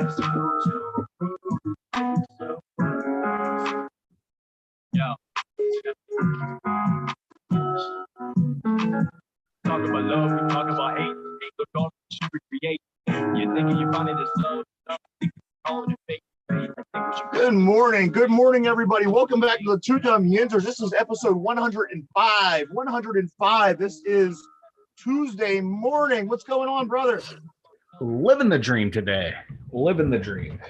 Yeah. Talk about love, we talk about hate. Hate the God you create. You're thinking you're finding this love. Good morning, everybody. Welcome back to the Two Dumb Yinzers. This is episode 105. 105. This is Tuesday morning. What's going on, brother? Living the dream today. Living the dream.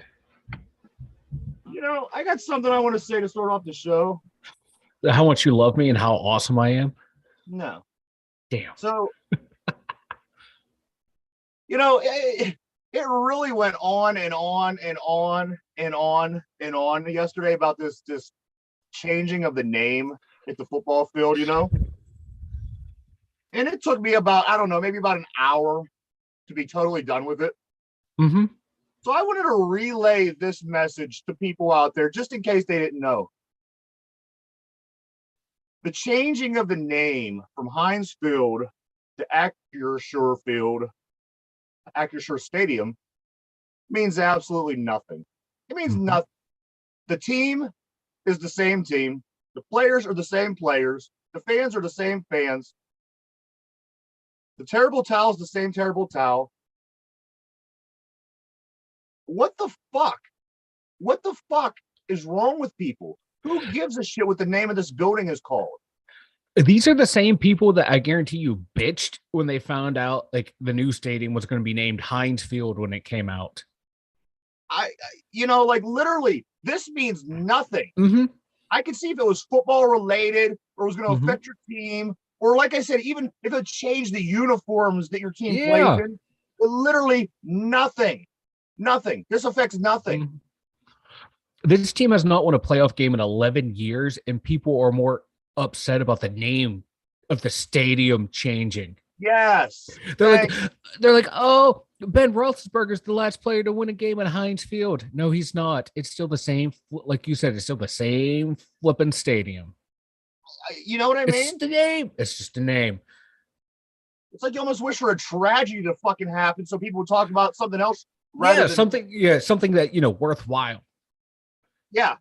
You know, I got something I want to say to start off the show. How much you love me and how awesome I am? No. Damn. So, you know, it really went on and on and on and on and on yesterday about this changing of the name at the football field, you know? And it took me about, I don't know, maybe about an hour to be totally done with it. Mm-hmm. So I wanted to relay this message to people out there, just in case they didn't know. The changing of the name from Heinz Field to Acrisure Stadium means absolutely nothing. It means nothing. The team is the same team. The players are the same players. The fans are the same fans. The terrible towel is the same terrible towel. What the fuck? What the fuck is wrong with people? Who gives a shit what the name of this building is called? These are the same people that I guarantee you bitched when they found out like the new stadium was going to be named Heinz Field when it came out. Like literally, this means nothing. Mm-hmm. I could see if it was football related or was going to affect your team, or like I said, even if it changed the uniforms that your team plays in. But literally nothing. Nothing. This affects nothing. Mm-hmm. This team has not won a playoff game in 11 years, and people are more upset about the name of the stadium changing. Yes. They're like, oh, Ben Roethlisberger's the last player to win a game at Heinz Field. No, he's not. It's still the same. Like you said, it's still the same flipping stadium. You know what I mean? It's just a name. It's just a name. It's like you almost wish for a tragedy to fucking happen so people would talk about something else. Something that, worthwhile. Yeah.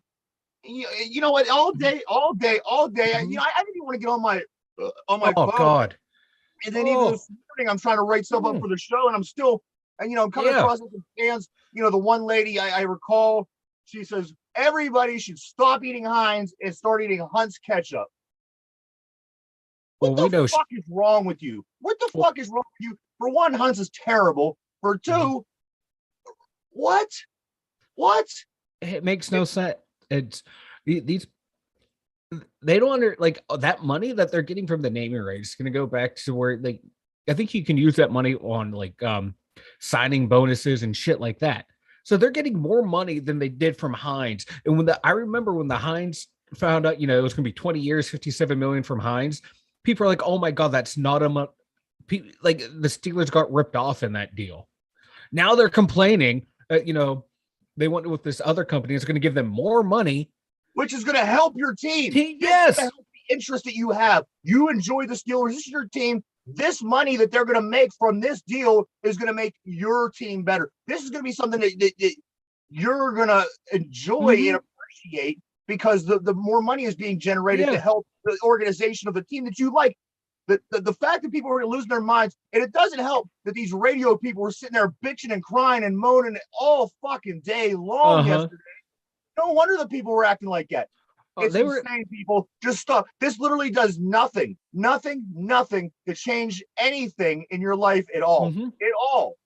You know what? All day. Mm-hmm. I didn't even want to get on my phone. Oh God! And then even this morning, I'm trying to write stuff up for the show, and I'm still, I'm coming across with the fans. The one lady I recall, she says everybody should stop eating Heinz and start eating Hunt's ketchup. What the fuck is wrong with you? What the fuck is wrong with you? For one, Hunt's is terrible. For two, what? It makes no sense. It's these. They don't that money that they're getting from the naming rights is going to go back to where I think you can use that money on signing bonuses and shit like that. So they're getting more money than they did from Heinz. And I remember when the Heinz found out, it was going to be 20 years, 57 million from Heinz. People are like, oh my God, that's not enough. Like the Steelers got ripped off in that deal. Now they're complaining, they went with this other company. It's going to give them more money, which is going to help your team. Yes, it's going to help the interest that you have. You enjoy the Steelers. This is your team. This money that they're going to make from this deal is going to make your team better. This is going to be something that you're going to enjoy and appreciate because the more money is being generated to help the organization of the team that you like. The fact that people are losing their minds, and it doesn't help that these radio people were sitting there bitching and crying and moaning all fucking day long yesterday. No wonder the people were acting like that. It's insane, people. Just stop. This literally does nothing to change anything in your life at all. At all.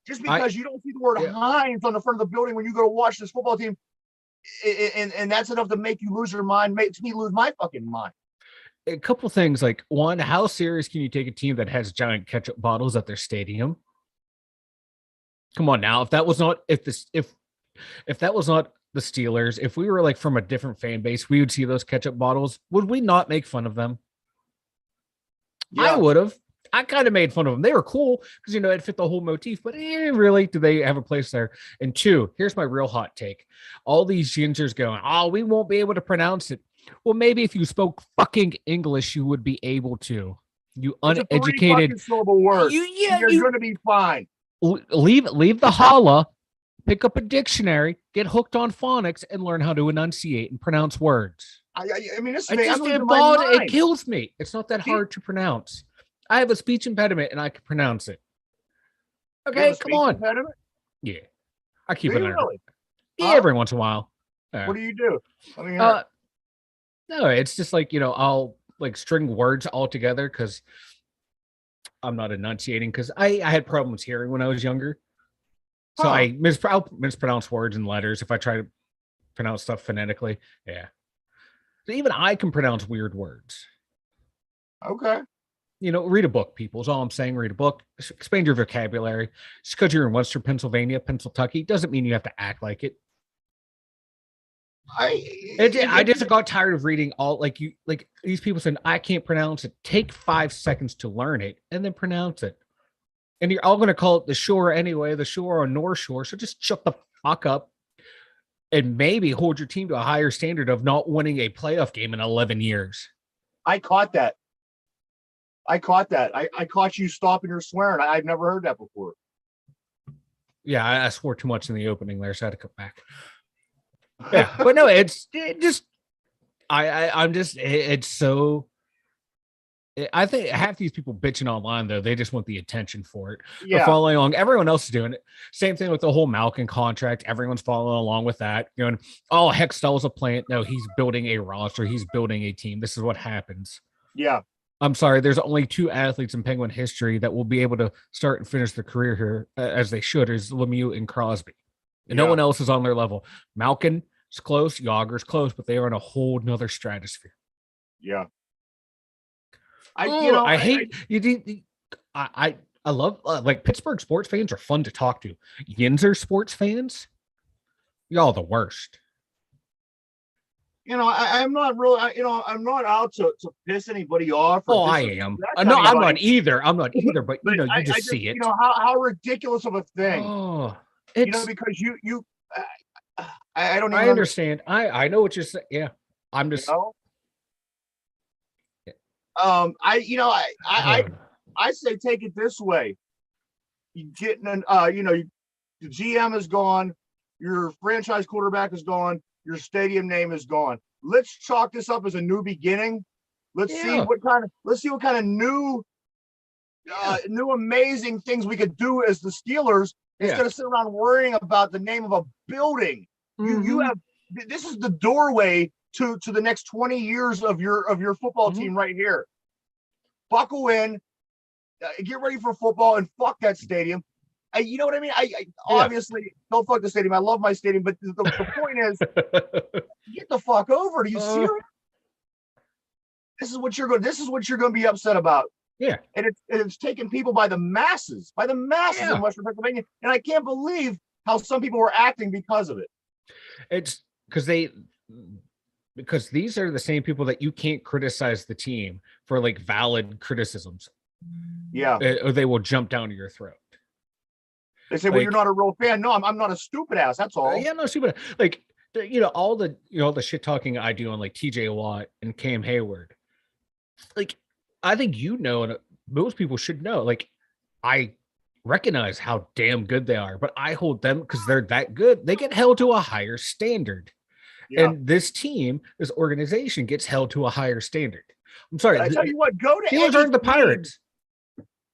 Just because you don't see the word Heinz on the front of the building when you go to watch this football team, and that's enough to make you lose your mind, makes me lose my fucking mind. A couple things, like one, how serious can you take a team that has giant ketchup bottles at their stadium? Come on now. If that was not the Steelers, if we were from a different fan base, we would see those ketchup bottles. Would we not make fun of them? Yeah. I would have. I kind of made fun of them. They were cool because, it fit the whole motif, but really, do they have a place there? And two, here's my real hot take. All these Yinzers going, oh, we won't be able to pronounce it. Well, maybe if you spoke fucking English, you would be able to. You uneducated syllable word. You're going to be fine. Leave the holla pick up a dictionary, get hooked on phonics, and learn how to enunciate and pronounce words. I mean, this It I'm just losing my it mind. kills me. It's not that hard to pronounce. I have a speech impediment and I can pronounce it. You have Okay, a come speech on. impediment? Yeah, I keep Do it you under. really? Yeah, Huh? every once in a while. What do you do? Let me hear. No, it's just like, I'll like string words all together because I'm not enunciating because I had problems hearing when I was younger. So Huh. I'll mispronounce words and letters if I try to pronounce stuff phonetically. Yeah. So even I can pronounce weird words. Okay. Read a book, people. Is all I'm saying. Read a book. Expand your vocabulary. Just because you're in Western Pennsylvania, Pennsylvania, doesn't mean you have to act like it. I just got tired of reading all like these people saying I can't pronounce it. Take 5 seconds to learn it and then pronounce it. And you're all going to call it the shore anyway, the shore or North Shore. So just shut the fuck up and maybe hold your team to a higher standard of not winning a playoff game in 11 years. I caught that. I caught you stopping or swearing. I've never heard that before. Yeah, I swore too much in the opening there, so I had to come back. Yeah, but no, it's so. I think half these people bitching online though, they just want the attention for it. Yeah. They're following along. Everyone else is doing it. Same thing with the whole Malkin contract. Everyone's following along with that. Going, oh, Hextall's a plant. No, he's building a roster. He's building a team. This is what happens. Yeah. I'm sorry. There's only 2 athletes in Penguin history that will be able to start and finish their career here as they should, is Lemieux and Crosby. And no one else is on their level. Malkin is close. Yager's close, but they are in a whole nother stratosphere. Yeah. I love like Pittsburgh sports fans are fun to talk to. Yinzers sports fans, y'all the worst. I'm not really, I'm not out to piss anybody off. I am. No, I'm not either. But you just see it. How ridiculous of a thing. Oh, because you I don't even understand. I know what you're saying. Yeah. I'm just I say take it this way. You getting the GM is gone, your franchise quarterback is gone, your stadium name is gone. Let's chalk this up as a new beginning. Let's see what kind of new amazing things we could do as the Steelers instead of sitting around worrying about the name of a building. Mm-hmm. This is the doorway to the next 20 years of your football team right here. Buckle in, get ready for football, and fuck that stadium. You know what I mean? I obviously don't fuck the stadium. I love my stadium, but the point is, get the fuck over. Are you serious? This is what you're going to be upset about. Yeah, and it's taking people by the masses in Western Pennsylvania, and I can't believe how some people were acting because of it. It's because these are the same people that you can't criticize the team for like valid criticisms. Yeah, or they will jump down to your throat. They say, well, you're not a real fan. No, I'm not a stupid ass. That's all. Yeah, no, stupid. Like, all the shit talking I do on like TJ Watt and Cam Heyward. Like, I think and most people should know. Like, I recognize how damn good they are, but I hold them because they're that good. They get held to a higher standard. Yeah. And this organization gets held to a higher standard. I'm sorry. I tell you what, Steelers aren't the Pirates.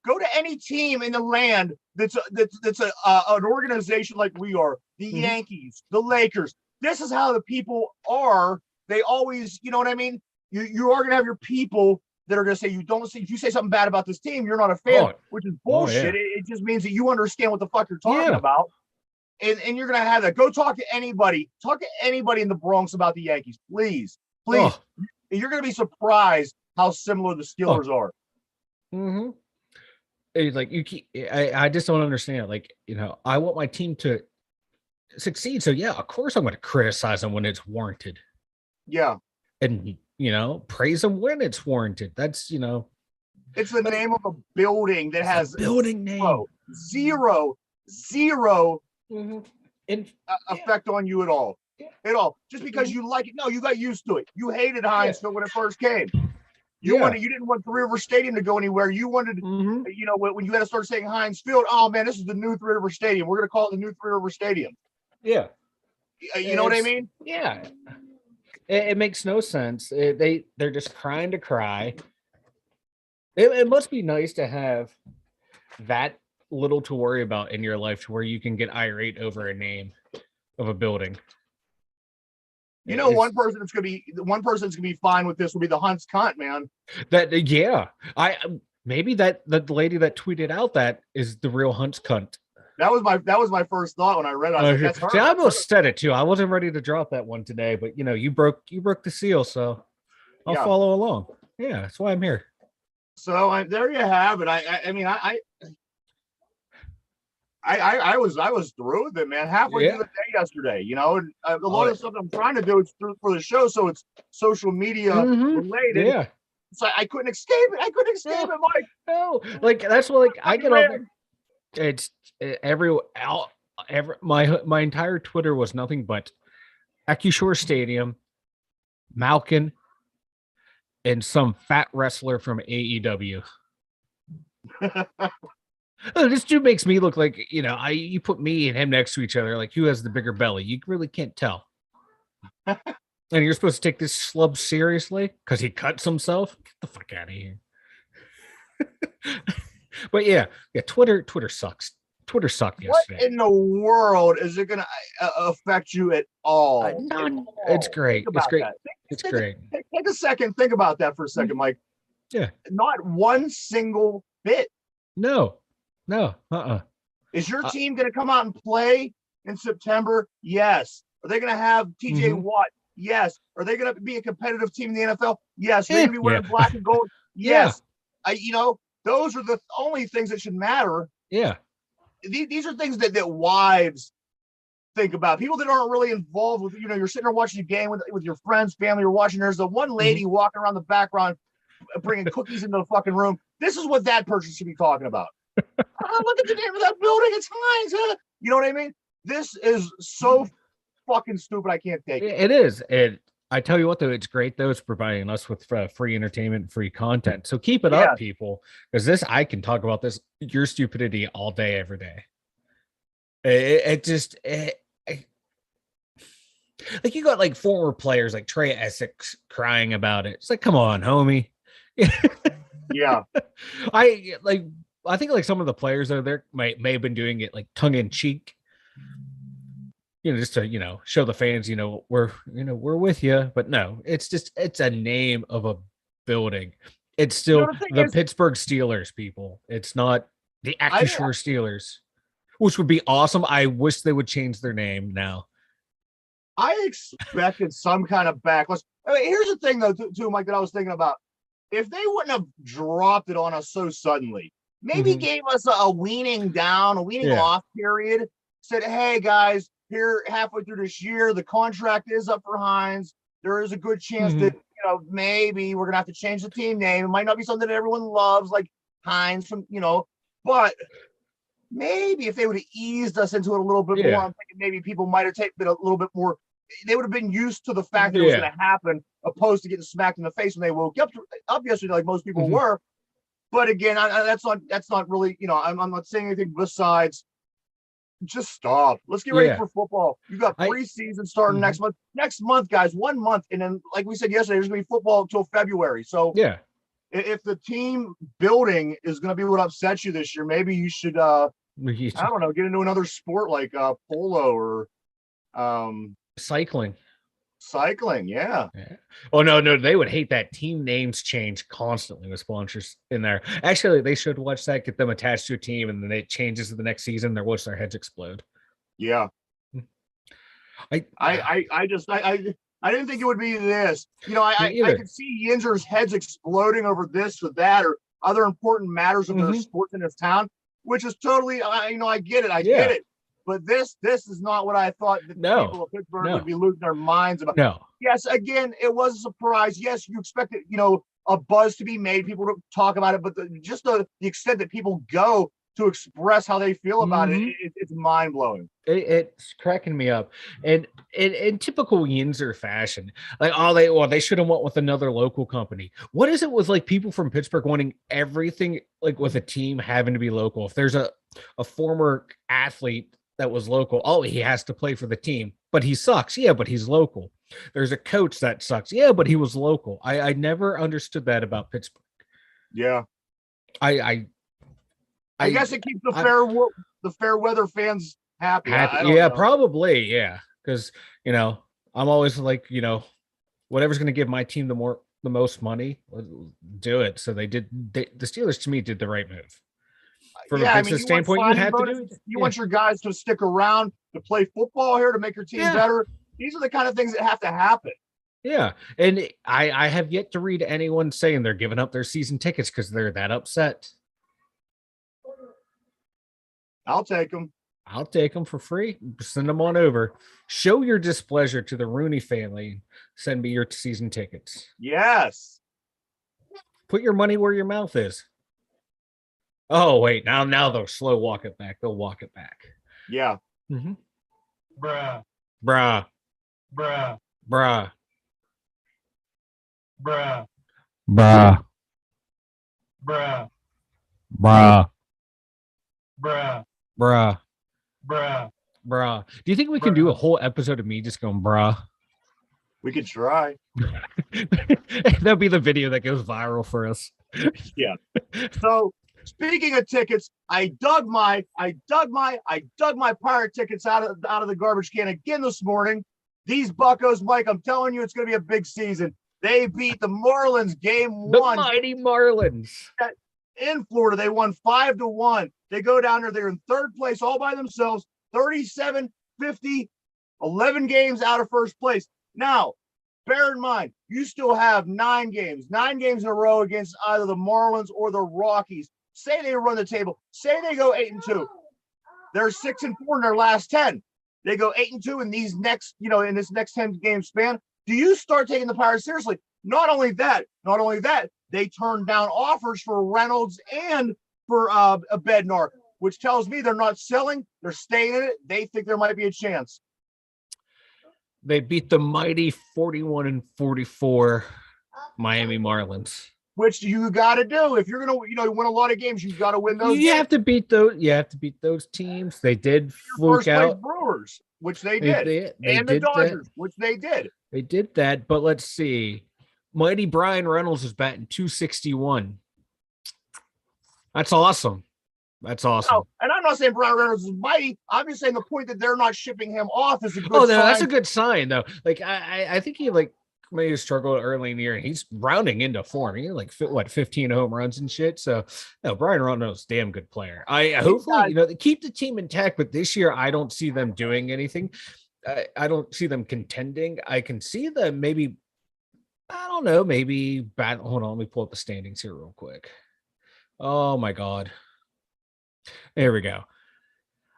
Go to any team in the land that's an organization like we are, the Yankees, the Lakers. This is how the people are. They always, you know what I mean? You are going to have your people that are going to say, if you say something bad about this team, you're not a fan, which is bullshit. It just means that you understand what the fuck you're talking about. And you're going to have that. Go talk to anybody. Talk to anybody in the Bronx about the Yankees. Please. Oh. You're going to be surprised how similar the Steelers are. Mm-hmm. It's like I just don't understand. Like, I want my team to succeed. So yeah, of course I'm going to criticize them when it's warranted. Yeah. And, praise them when it's warranted. That's, it's the name of a building that has building name. Zero effect on you at all. Yeah. At all. Just because you like it. No, you got used to it. You hated Heinz when it first came. Yeah. You didn't want Three River Stadium to go anywhere. You wanted, you know, when you had to start saying Heinz Field, oh man, this is the new Three River Stadium. We're going to call it the new Three River Stadium. Yeah. You know what I mean? Yeah. It makes no sense. They're just crying to cry. It must be nice to have that little to worry about in your life to where you can get irate over a name of a building. You know, one person that's gonna be fine with this will be the Hunts cunt, man. Maybe that the lady that tweeted out that is the real Hunts cunt. That was my first thought when I read it. I was like, that's her. See, I almost said it too. I wasn't ready to drop that one today, but you know, you broke the seal, so I'll follow along. Yeah, that's why I'm here. So there you have it. I was through with it, man. Halfway through the day yesterday, you know, and a lot of the stuff I'm trying to do is for the show, so it's social media related. Yeah, so I couldn't escape it. It, Mike. No, like that's what I get on. It's my entire Twitter was nothing but Acrisure Stadium, Malkin, and some fat wrestler from AEW. This dude makes me look like, you know, you put me and him next to each other, like who has the bigger belly? You really can't tell. And you're supposed to take this schlub seriously because he cuts himself. Get the fuck out of here. But yeah, Twitter sucks. Twitter sucked yesterday. What in the world is it going to affect you at all? None. It's great. It's great. It's great. Take a second. Think about that for a second, Mike. Yeah. Not one single bit. No. Is your team going to come out and play in September? Yes. Are they going to have TJ Watt? Yes. Are they going to be a competitive team in the NFL? Yes. Are they going to be wearing black and gold? Yes. You know, those are the only things that should matter. Yeah. These are things that wives think about. People that aren't really involved with, you know, you're sitting there watching a game with your friends, family, you're watching. There's the one lady walking around the background, bringing cookies into the fucking room. This is what that person should be talking about. Look at the name of that building. It's Heinz. You know what I mean? This is so fucking stupid. I can't take it. It is. And I tell you what, though, it's great, though. It's providing us with free entertainment, free content. So keep it up, people. Because I can talk about your stupidity all day, every day. Like you got like former players like Trey Essex crying about it. It's like, come on, homie. Yeah. I think like some of the players though, there may have been doing it like tongue in cheek, you know, just to, you know, show the fans, you know, we're with you. But no, it's a name of a building. It's still the Pittsburgh Steelers, people. It's not the Acrisure Steelers, which would be awesome. I wish they would change their name now. I expected some kind of backlash. I mean, here's the thing though, too, Mike, that I was thinking about. If they wouldn't have dropped it on us so suddenly, maybe gave us a weaning off period, said, hey guys, here halfway through this year, the contract is up for Heinz. There is a good chance that, you know, maybe we're gonna have to change the team name. It might not be something that everyone loves, like Heinz from, you know, but maybe if they would have eased us into it a little bit more, I'm thinking maybe people might have been a little bit more. They would have been used to the fact that it was going to happen, opposed to getting smacked in the face when they woke up yesterday, like most people were. But again, that's not really, you know, I'm not saying anything besides just stop. Let's get ready for football. You got preseason starting next month. Next month, guys, 1 month, and then like we said yesterday, there's going to be football until February. So if the team building is going to be what upsets you this year, maybe you should I don't know, get into another sport like polo or cycling. Yeah. Oh no, they would hate that team names change constantly with sponsors in there. Actually, they should watch that, get them attached to a team, and then it changes to the next season. They're watch their heads explode. Yeah. I didn't think it would be this. You know, I could see Yinzers' heads exploding over this or that or other important matters of the sports in this town, which is totally, you know, I get it. I get it. But this is not what I thought that people of Pittsburgh would be losing their minds about. No. Yes, again, it was a surprise. Yes, you expected, you know, a buzz to be made, people to talk about it, but just the extent that people go to express how they feel about it. It's mind blowing. It's cracking me up. And in typical Yinzer fashion, like, they should have went with another local company. What is it with like people from Pittsburgh wanting everything like with a team having to be local? If there's a former athlete that was local, oh, he has to play for the team, but he sucks. Yeah, but he's local. There's a coach that sucks. Yeah, but he was local. I never understood that about Pittsburgh. Yeah. I guess it keeps the fair weather fans happy. I don't know. Probably. Yeah. Because, I'm always like, whatever's going to give my team the most money, do it. So the Steelers to me did the right move. From a business standpoint, you have to do it. You want your guys to stick around to play football here to make your team better. These are the kind of things that have to happen. Yeah. And I have yet to read anyone saying they're giving up their season tickets because they're that upset. I'll take them. I'll take them for free. Send them on over. Show your displeasure to the Rooney family. Send me your season tickets. Yes. Put your money where your mouth is. Oh, wait. Now they'll slow walk it back. They'll walk it back. Yeah. Mm-hmm. Bruh. Bruh. Bruh. Bruh. Bruh. Bruh. Bruh. Bruh. Bruh. Bruh. Bruh. Bruh. Do you think we can do a whole episode of me just going bruh? We could try. That'll be the video that goes viral for us. Yeah. So speaking of tickets, I dug my Pirate tickets out of the garbage can again this morning. These Buccos, Mike, I'm telling you, it's going to be a big season. They beat the Marlins game 1. The mighty Marlins. In Florida, they won 5-1. They go down there. They're in third place all by themselves, 37-50, 11 games out of first place. Now, bear in mind, you still have 9 games in a row against either the Marlins or the Rockies. Say they run the table. Say they go 8-2. They're 6-4 in their last 10. They go 8-2 in these next, in this next 10 game span. Do you start taking the Pirates seriously? Not only that, they turned down offers for Reynolds and for a Bednar, which tells me they're not selling. They're staying in it. They think there might be a chance. They beat the mighty 41-44 Miami Marlins. Which you got to do if you're going to, win a lot of games. You've got to win those. You have to beat those. You have to beat those teams. They did fluke out Brewers, which they did, and the Dodgers, which they did. They did that, but let's see. Mighty Brian Reynolds is batting .261. That's awesome. Oh, and I'm not saying Brian Reynolds is mighty. I'm just saying the point that they're not shipping him off is a good sign. That's a good sign, though. Like I think he maybe struggled early in the year, and he's rounding into form. He had 15 home runs and shit. So Brian Reynolds, damn good player. I hopefully they keep the team intact, but this year I don't see them doing anything. I don't see them contending. I can see them maybe. I don't know. Maybe bad. Hold on, let me pull up the standings here real quick. Oh my God. There we go.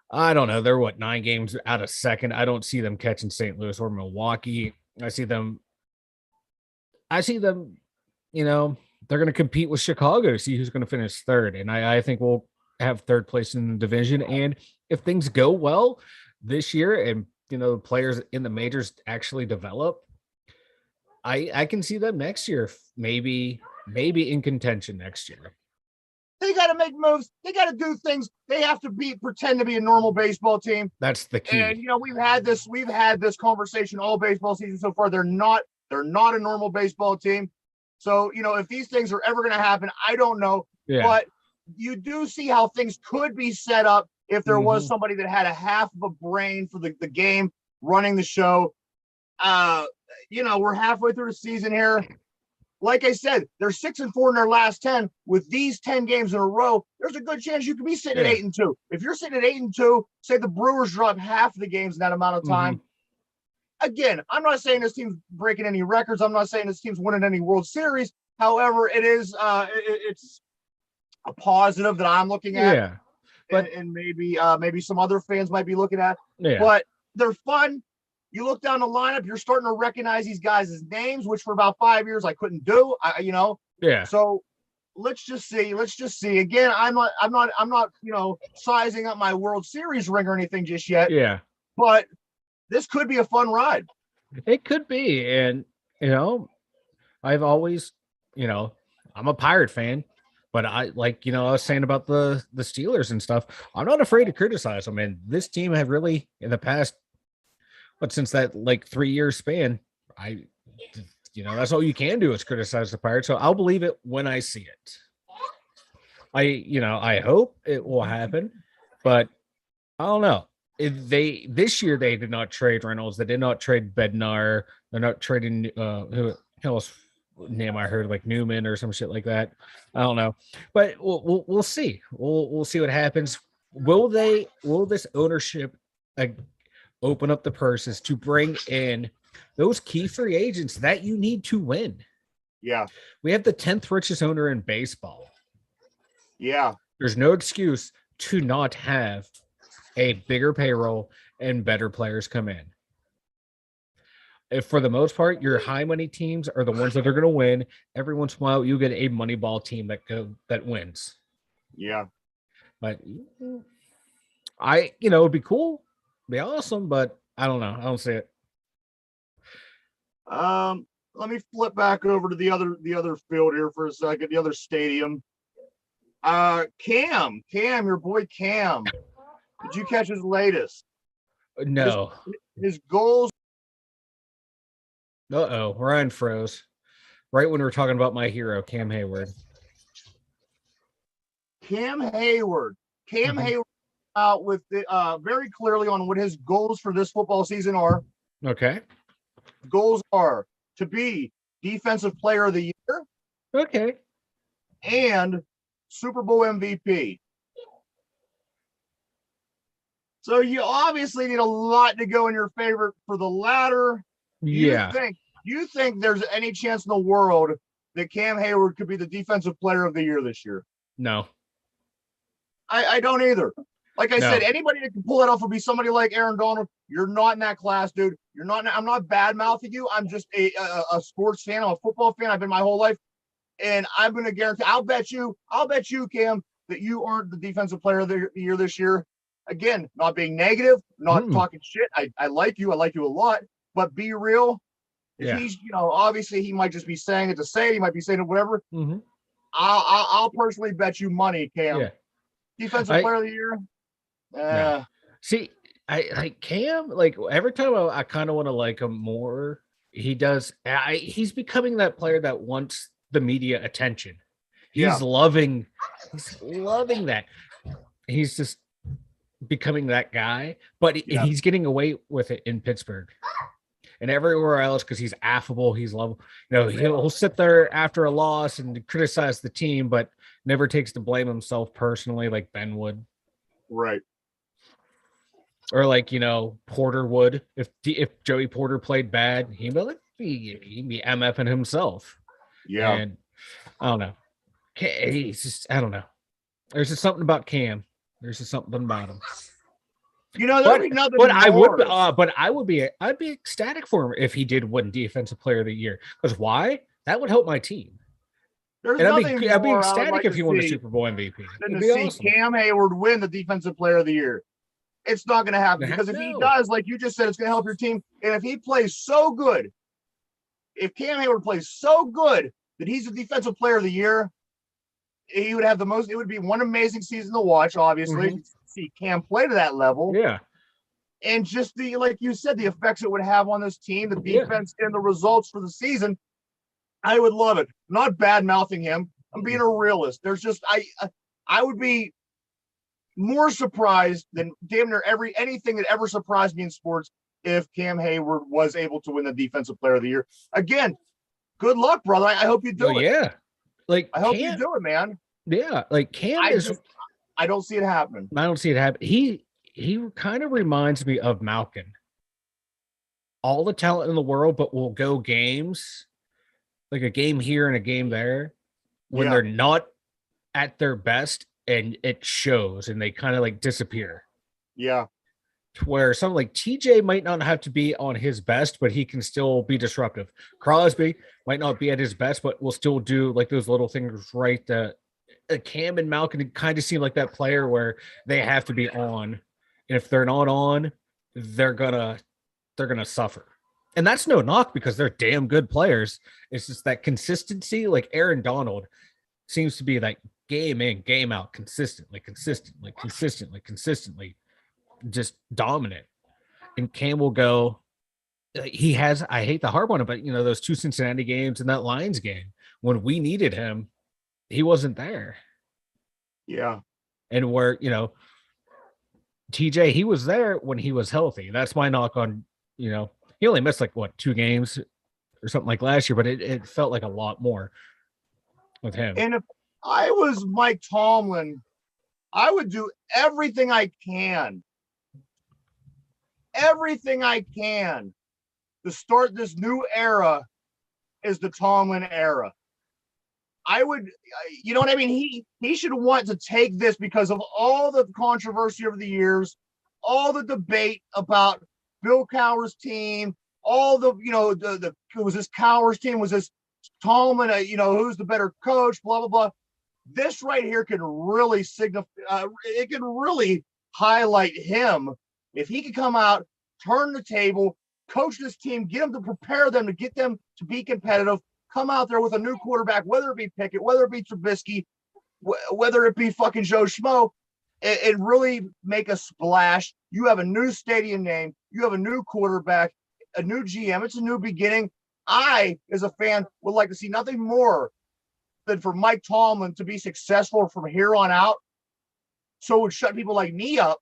I don't know. They're 9 games out of second. I don't see them catching St. Louis or Milwaukee. I see them, they're going to compete with Chicago to see who's going to finish third. And I think we'll have third place in the division. And if things go well this year and, the players in the majors actually develop, I can see them next year, maybe in contention next year. They got to make moves. They got to do things. They have to pretend to be a normal baseball team. That's the key. And we've had this conversation all baseball season so far. They're not a normal baseball team. So, if these things are ever going to happen, I don't know. Yeah. But you do see how things could be set up if there was somebody that had a half of a brain for the game running the show. We're halfway through the season here. Like I said, they're 6-4 in their last 10. With these 10 games in a row, there's a good chance you could be sitting at 8-2. If you're sitting at 8-2, say the Brewers drop half of the games in that amount of time. Again, I'm not saying this team's breaking any records. I'm not saying this team's winning any World Series. However, it is it's a positive that I'm looking at. Yeah. But and maybe some other fans might be looking at. Yeah. But they're fun. You look down the lineup, you're starting to recognize these guys' names, which for about 5 years I couldn't do. Yeah. So let's just see. Again, I'm not, sizing up my World Series ring or anything just yet. Yeah. But this could be a fun ride. It could be. And, I've always, I'm a Pirate fan, but I was saying about the Steelers and stuff. I'm not afraid to criticize them. And this team have really in the past, but since that 3-year span, that's all you can do is criticize the Pirates. So I'll believe it when I see it. I hope it will happen, but I don't know. This year they did not trade Reynolds. They did not trade Bednar. They're not trading who else name I heard, like Newman or some shit like that. I don't know, but we'll see. We'll see what happens. Will this ownership open up the purses to bring in those key free agents that you need to win? Yeah. We have the 10th richest owner in baseball. Yeah. There's no excuse to not have a bigger payroll and better players come in. If for the most part, your high money teams are the ones that are going to win. Every once in a while, you get a money ball team that wins. Yeah. But it'd be cool, be awesome, but I don't know. I don't see it. Let me flip back over to the other field here for a second, the other stadium. Cam, your boy Cam. Did you catch his latest? No. His goals. Ryan froze. Right when we were talking about my hero, Cam Heyward. Cam Heyward out with very clearly on what his goals for this football season are. Okay. Goals are to be Defensive Player of the Year. Okay. And Super Bowl MVP. So you obviously need a lot to go in your favor for the latter. Yeah. You think there's any chance in the world that Cam Heyward could be the Defensive Player of the Year this year? No. I don't either. Like I said, anybody that can pull that off would be somebody like Aaron Donald. You're not in that class, dude. I'm not bad mouthing you. I'm just a sports fan. I'm a football fan. I've been my whole life. And I'm going to guarantee, I'll bet you, Cam, that you aren't the Defensive Player of the Year this year. Again, not being negative, not talking shit. I like you. I like you a lot. But be real. If he's, obviously he might just be saying it to say it. He might be saying it, whatever. Mm-hmm. I'll personally bet you money, Cam. Yeah. Defensive Player of the Year. No. See, I like Cam. Every time I kind of want to like him more. He does. He's becoming that player that wants the media attention. He's loving that. He's just becoming that guy, but he's getting away with it in Pittsburgh and everywhere else because he's affable. He's lovable. He'll sit there after a loss and criticize the team, but never takes to blame himself personally, like Ben would. Right. Or Porter would. If Joey Porter played bad, he'd be MFing himself. Yeah. And I don't know. He's just, I don't know. There's just something about Cam. There's just something about him. There'd be nothing. But I'd be ecstatic for him if he did win Defensive Player of the Year. Because why? That would help my team. I'd be ecstatic if he won the Super Bowl MVP. Than to see awesome. Cam Heyward win the Defensive Player of the Year. It's not going to happen because if he does, like you just said, it's going to help your team. And if he plays so good, if Cam Heyward plays so good that he's the Defensive Player of the Year, he would have the most. It would be one amazing season to watch. Obviously, see Cam play to that level. Yeah, and just like you said, the effects it would have on this team, the defense, and the results for the season. I would love it. Not bad mouthing him. I'm being a realist. There's just I would be more surprised than damn near anything that ever surprised me in sports if Cam Heyward was able to win the Defensive Player of the Year. Again, good luck, brother. I hope you do it. Yeah. I hope you do it, man. Yeah. Cam I don't see it happening. I don't see it happen. He kind of reminds me of Malkin. All the talent in the world, but will go games, like a game here and a game there, when they're not at their best, and it shows, and they kind of disappear. Yeah. where something like TJ might not have to be on his best, but he can still be disruptive. Crosby might not be at his best, but will still do like those little things right. That Cam and Malkin kind of seem like that player where they have to be on. And if they're not on, they're gonna suffer. And that's no knock because they're damn good players. It's just that consistency, like Aaron Donald seems to be like game in, game out, consistently, just dominant. And Cam will go. He has. I hate the harp on it, but those 2 Cincinnati games and that Lions game when we needed him, he wasn't there. Yeah, and where TJ, he was there when he was healthy. That's my knock on. He only missed like 2 games or something like last year, but it felt like a lot more with him. And if I was Mike Tomlin, I would do everything I can to start this new era is the Tomlin era. I would, you know what I mean? He should want to take this because of all the controversy over the years, all the debate about Bill Cowher's team, all the, was this Cowher's team, was this Tomlin, who's the better coach, blah, blah, blah. This right here can really signify, it can really highlight him. If he could come out, turn the table, coach this team, get them to prepare them to get them to be competitive, come out there with a new quarterback, whether it be Pickett, whether it be Trubisky, whether it be fucking Joe Schmo, and really make a splash. You have a new stadium name. You have a new quarterback, a new GM. It's a new beginning. I, as a fan, would like to see nothing more than for Mike Tomlin to be successful from here on out. So it would shut people like me up.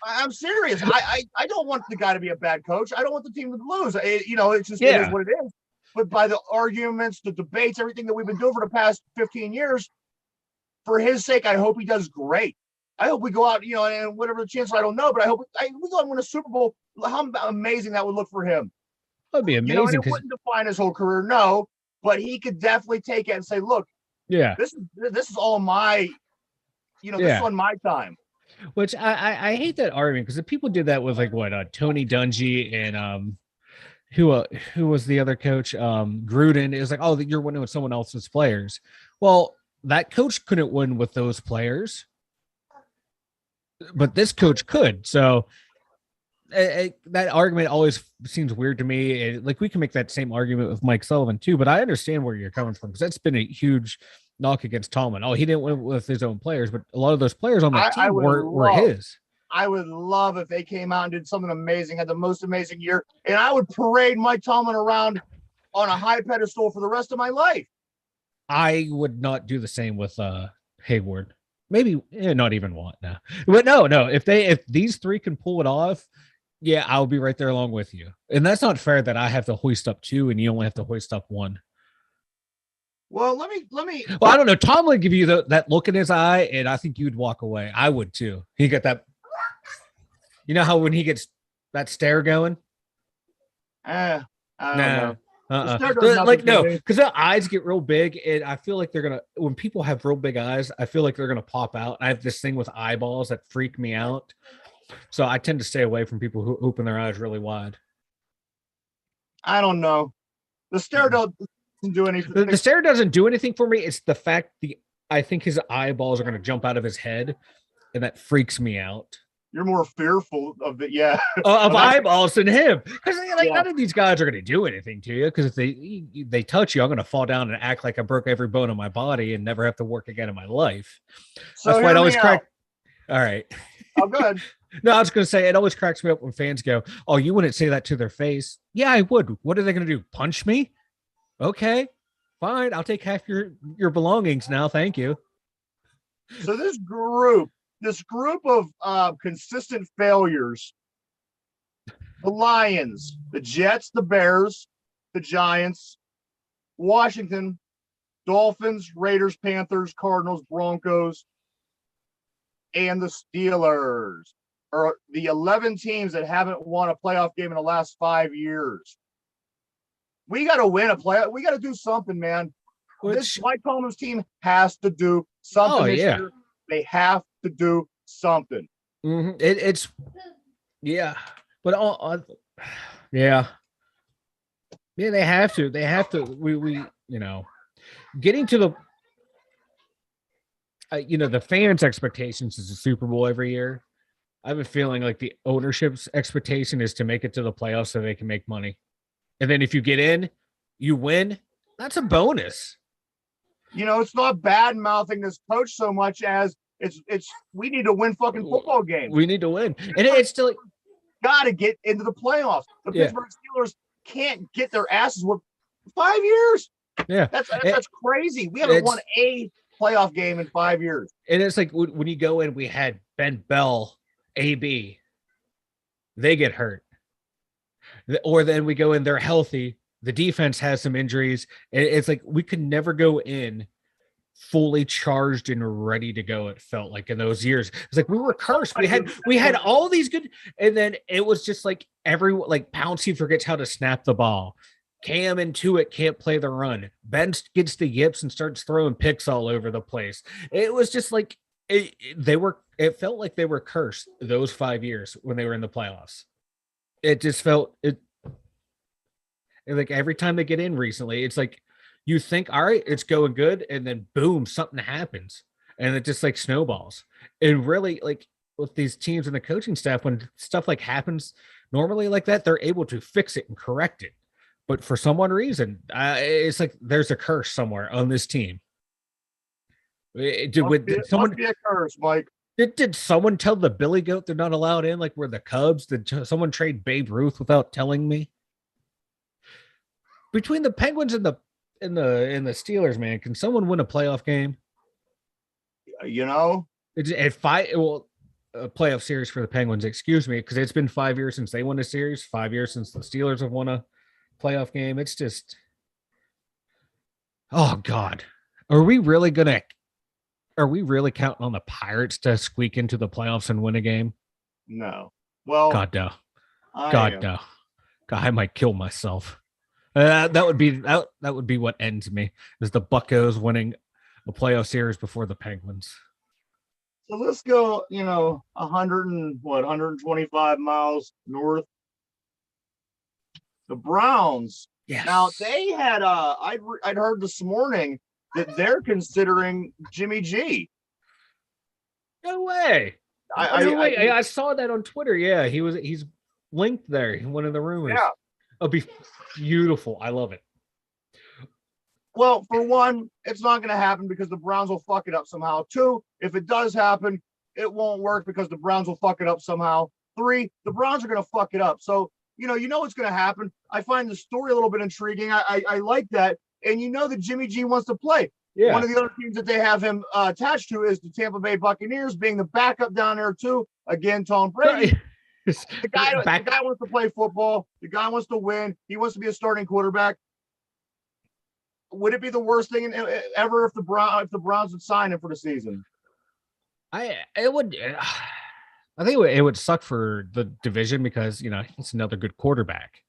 I'm serious. I don't want the guy to be a bad coach. I don't want the team to lose. It's just It is what it is. But by the arguments, the debates, everything that we've been doing for the past 15 years, for his sake, I hope he does great. I hope we go out, and whatever the chance, I don't know, but I hope we go out and win a Super Bowl. How amazing that would look for him. That'd be amazing. And it wouldn't define his whole career, no, but he could definitely take it and say, look, this is all my, this is on my time. Which I hate that argument because if people did that with like Tony Dungy and who was the other coach, Gruden, is like, oh, you're winning with someone else's players. Well, that coach couldn't win with those players, but this coach could. So that argument always seems weird to me. Like we can make that same argument with Mike Sullivan too, but I understand where you're coming from because that's been a huge knock against Tomlin. Oh, he didn't win with his own players, but a lot of those players on that team were his. I would love if they came out and did something amazing, had the most amazing year, and I would parade Mike Tomlin around on a high pedestal for the rest of my life. I would not do the same with Heyward. Maybe not even Watt now. But no. If these 3 can pull it off, yeah, I'll be right there along with you. And that's not fair that I have to hoist up 2 and you only have to hoist up 1. Well, let me. Well, I don't know. Tom would give you that look in his eye, and I think you'd walk away. I would too. He got that. You know how when he gets that stare going? I don't know. No, because their eyes get real big, and I feel like they're gonna. When people have real big eyes, I feel like they're gonna pop out. I have this thing with eyeballs that freak me out, so I tend to stay away from people who open their eyes really wide. I don't know. The stare doesn't do anything. The stare doesn't do anything for me. It's the fact I think his eyeballs are gonna jump out of his head, and that freaks me out. You're more fearful of it, of eyeballs than him, because none of these guys are going to do anything to you. Because if they touch you, I'm going to fall down and act like I broke every bone in my body and never have to work again in my life. So that's why it always cracks. All right. Oh, good. No, I was going to say it always cracks me up when fans go, "Oh, you wouldn't say that to their face." Yeah, I would. What are they going to do? Punch me? Okay, fine. I'll take half your belongings now. Thank you. So this group of consistent failures, the Lions, the Jets, the Bears, the Giants, Washington, Dolphins, Raiders, Panthers, Cardinals, Broncos, and the Steelers are the 11 teams that haven't won a playoff game in the last 5 years. We got to win a playoff. We got to do something, man. This Mike Tomlin's team has to do something this year. They have to do something. It's yeah, but yeah, they have to. They have to. We getting to the the fans' expectations is a Super Bowl every year. I have a feeling like the ownership's expectation is to make it to the playoffs so they can make money. And then if you get in, you win. That's a bonus. It's not bad mouthing this coach so much as it's we need to win fucking football games. We need to win. And it's still got to get into the playoffs. The Pittsburgh Steelers can't get their asses whooped 5 years. Yeah. That's crazy. We haven't won a playoff game in 5 years. And it's like when you go in, we had Ben Bell, AB. They get hurt. Or then we go in, they're healthy. The defense has some injuries. It's like we could never go in fully charged and ready to go. It felt like in those years. It's like we were cursed. We had all these good, and then it was just like everyone, like Pouncey forgets how to snap the ball. Cam and Tuitt can't play the run. Ben gets the yips and starts throwing picks all over the place. It was just like it felt like they were cursed those 5 years when they were in the playoffs. It just felt like every time they get in recently, it's like you think, all right, it's going good, and then boom, something happens, and it just like snowballs. And really, like with these teams and the coaching staff, when stuff like happens normally like that, they're able to fix it and correct it. But for some reason, it's like there's a curse somewhere on this team. Did someone be a curse, Mike? Did someone tell the Billy Goat they're not allowed in? Like we're the Cubs? Did someone trade Babe Ruth without telling me? Between the Penguins and the Steelers, man, can someone win a playoff game? It's a playoff series for the Penguins. Excuse me, because it's been 5 years since they won a series. 5 years since the Steelers have won a playoff game. It's just, oh God, are we really counting on the Pirates to squeak into the playoffs and win a game? No. Well, God no. No. God, I might kill myself. That would be what ends me, is the Buccos winning a playoff series before the Penguins. So let's go, 125 miles north. The Browns. Yes. Now they had I'd heard this morning that they're considering Jimmy G. No way. I saw that on Twitter. Yeah, he's linked there. One of the rumors. Yeah. It'll be beautiful. I love it. Well, for one, it's not going to happen because the Browns will fuck it up somehow. 2, if it does happen, it won't work because the Browns will fuck it up somehow. 3, the Browns are going to fuck it up. So, you know what's going to happen. I find the story a little bit intriguing. I like that. And that Jimmy G wants to play. Yeah. One of the other teams that they have him attached to is the Tampa Bay Buccaneers, being the backup down there too. Again, Tom Brady. The guy wants to play football. The guy wants to win. He wants to be a starting quarterback. Would it be the worst thing ever if the Browns would sign him for the season? I think it would suck for the division because he's another good quarterback.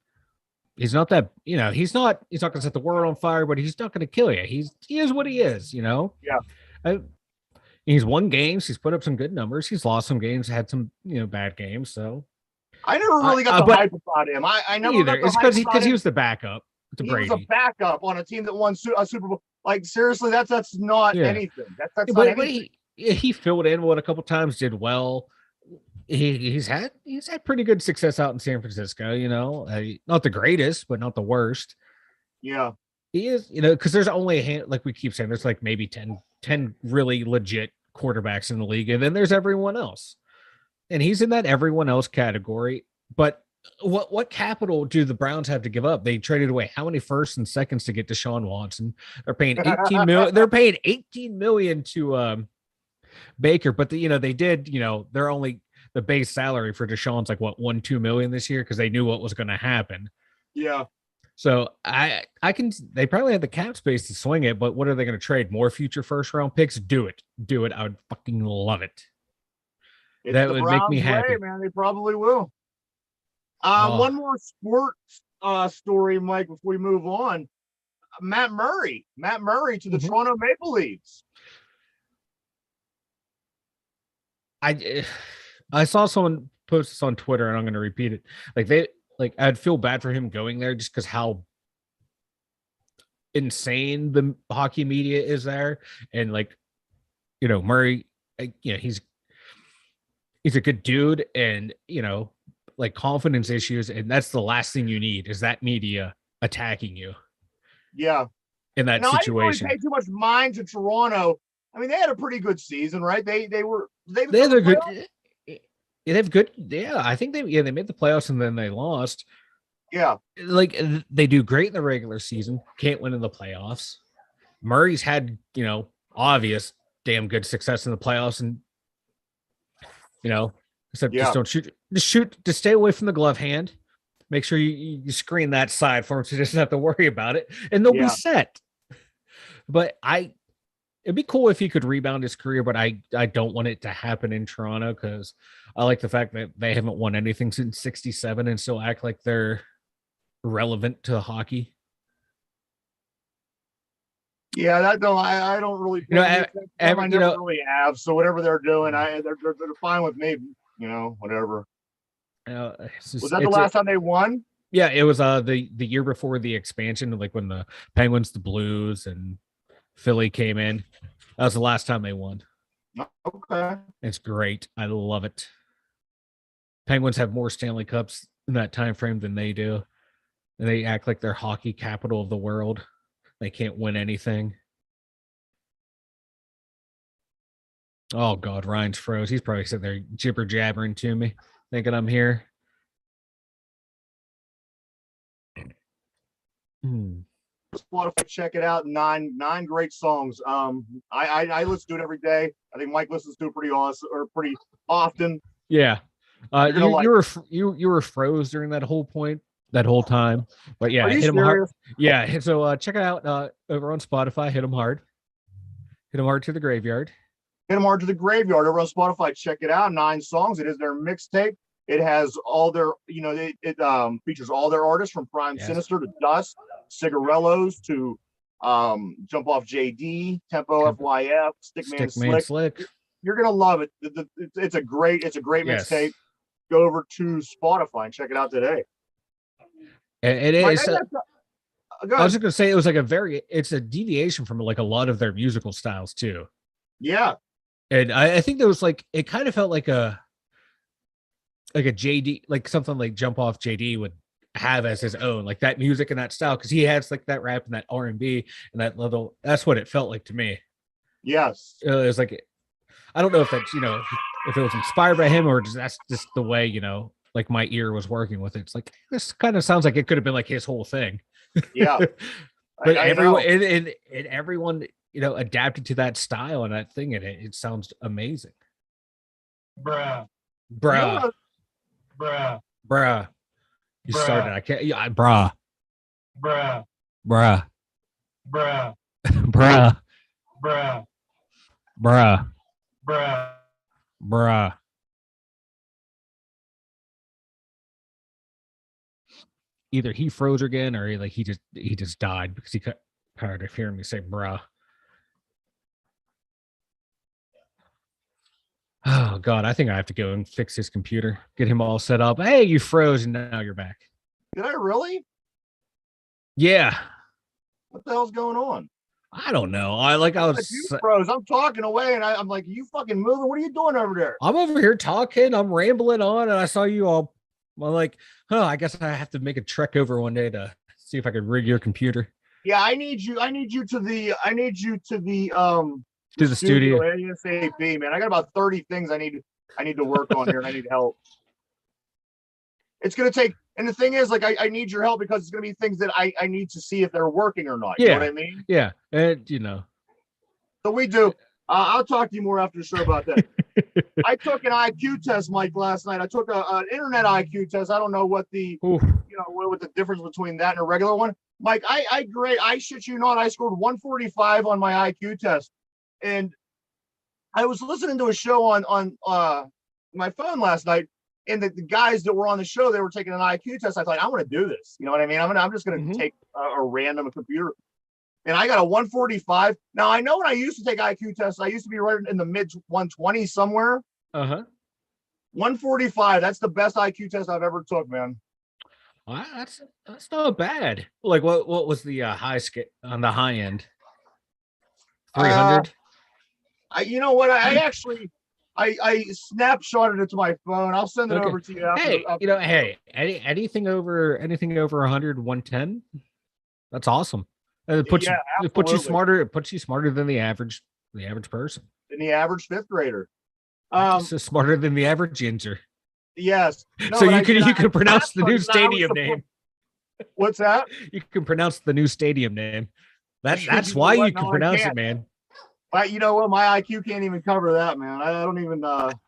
He's not that he's not going to set the world on fire, but he's not going to kill you. He is what he is. Yeah. He's won games. He's put up some good numbers. He's lost some games, had some bad games. So I never really got the hype about him. I never either. It's because he was the backup to Brady. He was a backup on a team that won a Super Bowl. Like seriously, that's not anything. That's not anything. He filled in a couple times, did well. He's had pretty good success out in San Francisco. Not the greatest, but not the worst. Yeah, he is. Because there's only a hand, like we keep saying, there's like maybe 10 really legit quarterbacks in the league, and then there's everyone else, and he's in that everyone else category. But what capital do the Browns have to give up? They traded away how many firsts and seconds to get Deshaun Watson? They're paying 18 million. They're paying 18 million to Baker, but they did. They're only the base salary for Deshaun's like $1-2 million this year because they knew what was going to happen. Yeah. So they probably have the cap space to swing it, but what are they going to trade? More future first round picks? Do it. I would fucking love it. That would make me happy, man. They probably will. One more sports story, Mike, before we move on. Matt Murray to the Toronto Maple Leafs. I saw someone post this on Twitter, and I'm going to repeat it. I'd feel bad for him going there just because how insane the hockey media is there, and Murray, he's a good dude, and confidence issues, and that's the last thing you need is that media attacking you. Yeah. In that situation, I didn't really pay too much mind to Toronto. I mean, they had a pretty good season, right? They have good. They have good. Yeah, I think they made the playoffs and then they lost. Yeah, they do great in the regular season, can't win in the playoffs. Murray's had obvious damn good success in the playoffs, and just don't shoot. Just stay away from the glove hand. Make sure you screen that side for him so he doesn't have to worry about it, and they'll be set. But it'd be cool if he could rebound his career, but I don't want it to happen in Toronto because I like the fact that they haven't won anything since '67 and still act like they're relevant to hockey. Yeah, I don't really. I never really have. So whatever they're doing, they're fine with me. Whatever. Was that the last time they won? Yeah, it was the year before the expansion, like when the Penguins, the Blues, and Philly came in. That was the last time they won. Okay. It's great. I love it. Penguins have more Stanley Cups in that time frame than they do. And they act like they're hockey capital of the world. They can't win anything. Oh God, Ryan's froze. He's probably sitting there jibber jabbering to me, thinking I'm here. Spotify, check it out. Nine great songs. I listen to it every day. I think Mike listens to it pretty often. Yeah. You were froze during that whole time. But yeah, hit him hard. Yeah. So check it out over on Spotify. Hit him hard. Hit him hard to the graveyard. Hit him hard to the graveyard over on Spotify. Check it out. 9 songs. It is their mixtape. It has all their, it features all their artists from Prime Sinister to Dust, Cigarellos to Jump Off JD, Tempo FYF, Stickman Slick. You're gonna love it. It's a great mixtape. Go over to Spotify and check it out today. It is. I was just gonna say it was it's a deviation from like a lot of their musical styles too. Yeah. And I think there was it kind of felt like a JD, like something like Jump Off JD would have as his own, like that music and that style, because he has like that rap and that R&B and that's what it felt like to me. Yes. It was like, I don't know if that's, if it was inspired by him or that's just the way, like my ear was working with it. It's like, this kind of sounds like it could have been like his whole thing. Yeah. But everyone, adapted to that style and that thing, and it sounds amazing. Bruh. You started. I can't. Yeah, bruh. Either he froze again, or he just died because he got tired of hearing me say bruh. Oh God, I think I have to go and fix his computer, get him all set up. Hey, you froze and now you're back. Did I really? Yeah. What the hell's going on? I don't know. I was you froze. I'm talking away and I'm like, you fucking moving? What are you doing over there? I'm over here talking. I'm rambling on, and I saw you all. I'm like, I guess I have to make a trek over one day to see if I could rig your computer. Yeah, I need you to the studio ASAP, man. I got about 30 things I need to work on here, and I need help. It's gonna take, and the thing is, I need your help because it's gonna be things that I need to see if they're working or not. You know what I mean? Yeah, and So we do. I'll talk to you more after the show about that. I took an IQ test, Mike, last night. I took an internet IQ test. I don't know what what the difference between that and a regular one. Mike, I shit you not, I scored 145 on my IQ test. And I was listening to a show on my phone last night, and the guys that were on the show, they were taking an IQ test. I thought, I'm going to do this. You know what I mean? I'm just going to take a random computer. And I got a 145. Now, I know when I used to take IQ tests, I used to be right in the mid 120s somewhere. Uh-huh. 145. That's the best IQ test I've ever took, man. Well, that's not bad. Like what was the high scale on the high end? 300. You know what? I actually snapshotted it to my phone. I'll send it over to you. Anything over 100, 110. That's awesome. It puts you smarter. It puts you smarter than the average person. Than the average fifth grader. Smarter than the average Yinzer. Yes. No, so you can pronounce the new stadium name. What's that? You can pronounce the new stadium name. That's why you can pronounce it, man. You know what? My IQ can't even cover that, man. I don't even.